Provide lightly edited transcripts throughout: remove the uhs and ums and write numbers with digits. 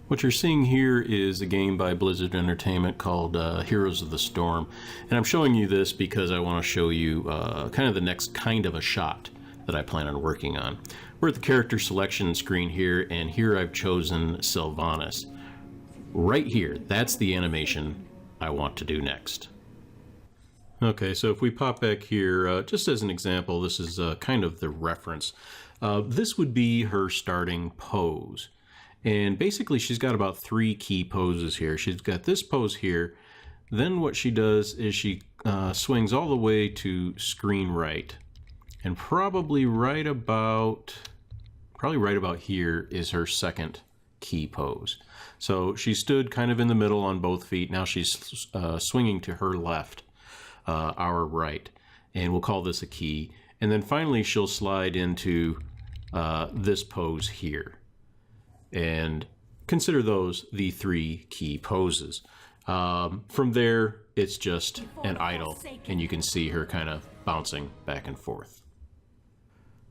What you're seeing here is a game by Blizzard Entertainment called Heroes of the Storm. And I'm showing you this because I want to show you kind of the next kind of a shot that I plan on working on. We're at the character selection screen here, and here I've chosen Sylvanas. Right here, that's the animation I want to do next. Okay, so if we pop back here, just as an example, this is kind of the reference. This would be her starting pose. And basically she's got about 3 key poses here. She's got this pose here. Then what she does is she swings all the way to screen right. And probably right about here is her second key pose. So she stood kind of in the middle on both feet. Now she's swinging to her left, our right. And we'll call this a key. And then finally she'll slide into this pose here. And consider those the 3 key poses. From there, it's just an idle, and you can see her kind of bouncing back and forth.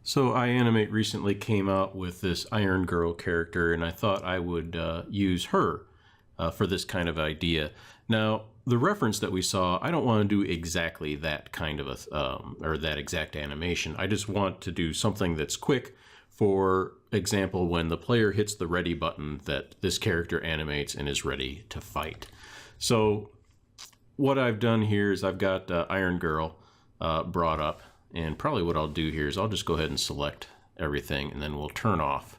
So iAnimate recently came out with this irongirl character, and I thought I would use her for this kind of idea. Now, the reference that we saw, I don't want to do exactly that kind of or that exact animation. I just want to do something that's quick. For example, when the player hits the ready button, that this character animates and is ready to fight. So what I've done here is I've got irongirl brought up, and probably what I'll do here is I'll just go ahead and select everything, and then we'll turn off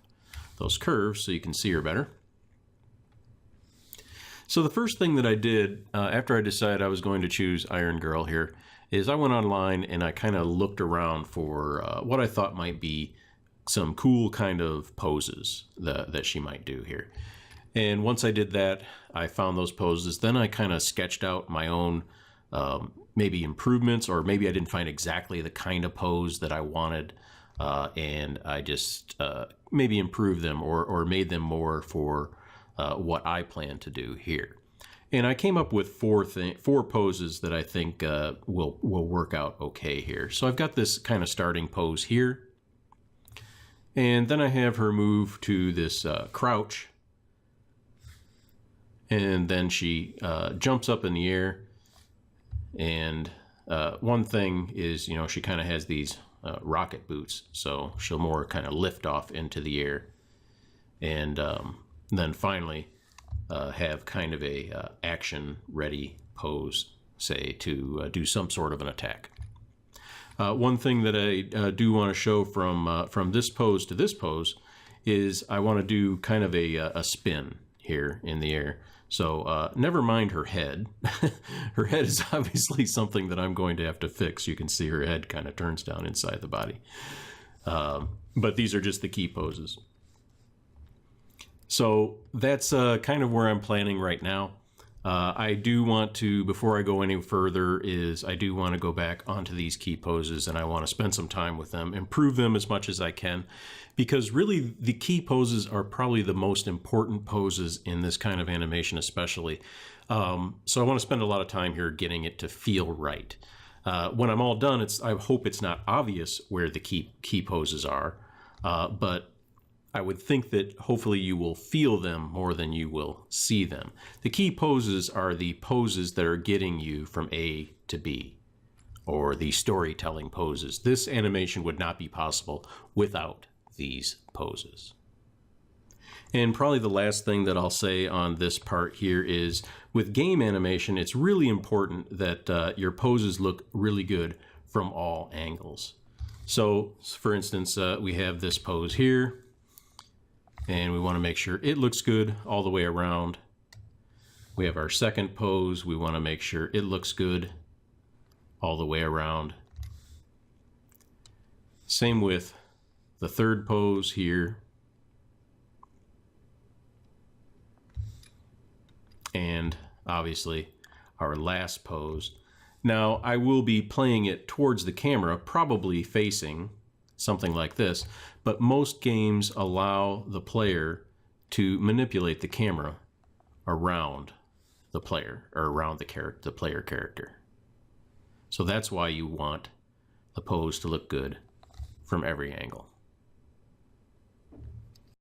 those curves so you can see her better. So the first thing that I did after I decided I was going to choose irongirl here is I went online and I kind of looked around for what I thought might be some cool kind of poses that she might do here. And once I did that, I found those poses. Then I kind of sketched out my own maybe improvements, or maybe I didn't find exactly the kind of pose that I wanted, and I just maybe improved them or made them more for what I plan to do here. And I came up with 4 poses that I think will work out okay here. So I've got this kind of starting pose here. And then I have her move to this crouch, and then she jumps up in the air. And one thing is, you know, she kind of has these rocket boots, so she'll more kind of lift off into the air, and then finally have kind of a action ready pose, say to do some sort of an attack. One thing that I do want to show from this pose to this pose is I want to do kind of a spin here in the air. So never mind her head. Her head is obviously something that I'm going to have to fix. You can see her head kind of turns down inside the body. But these are just the key poses. So that's kind of where I'm planning right now. I do want to, before I go any further, I do want to go back onto these key poses, and I want to spend some time with them, improve them as much as I can, because really the key poses are probably the most important poses in this kind of animation especially. So I want to spend a lot of time here getting it to feel right. When I'm all done, I hope it's not obvious where the key poses are, but I would think that hopefully you will feel them more than you will see them. The key poses are the poses that are getting you from A to B, or the storytelling poses. This animation would not be possible without these poses. And probably the last thing that I'll say on this part here is, with game animation, it's really important that your poses look really good from all angles. So, for instance, we have this pose here, and we want to make sure it looks good all the way around. We have our second pose. We want to make sure it looks good all the way around. Same with the third pose here. And obviously our last pose. Now I will be playing it towards the camera, probably facing something like this, but most games allow the player to manipulate the camera around the player, or around the player character. So that's why you want the pose to look good from every angle.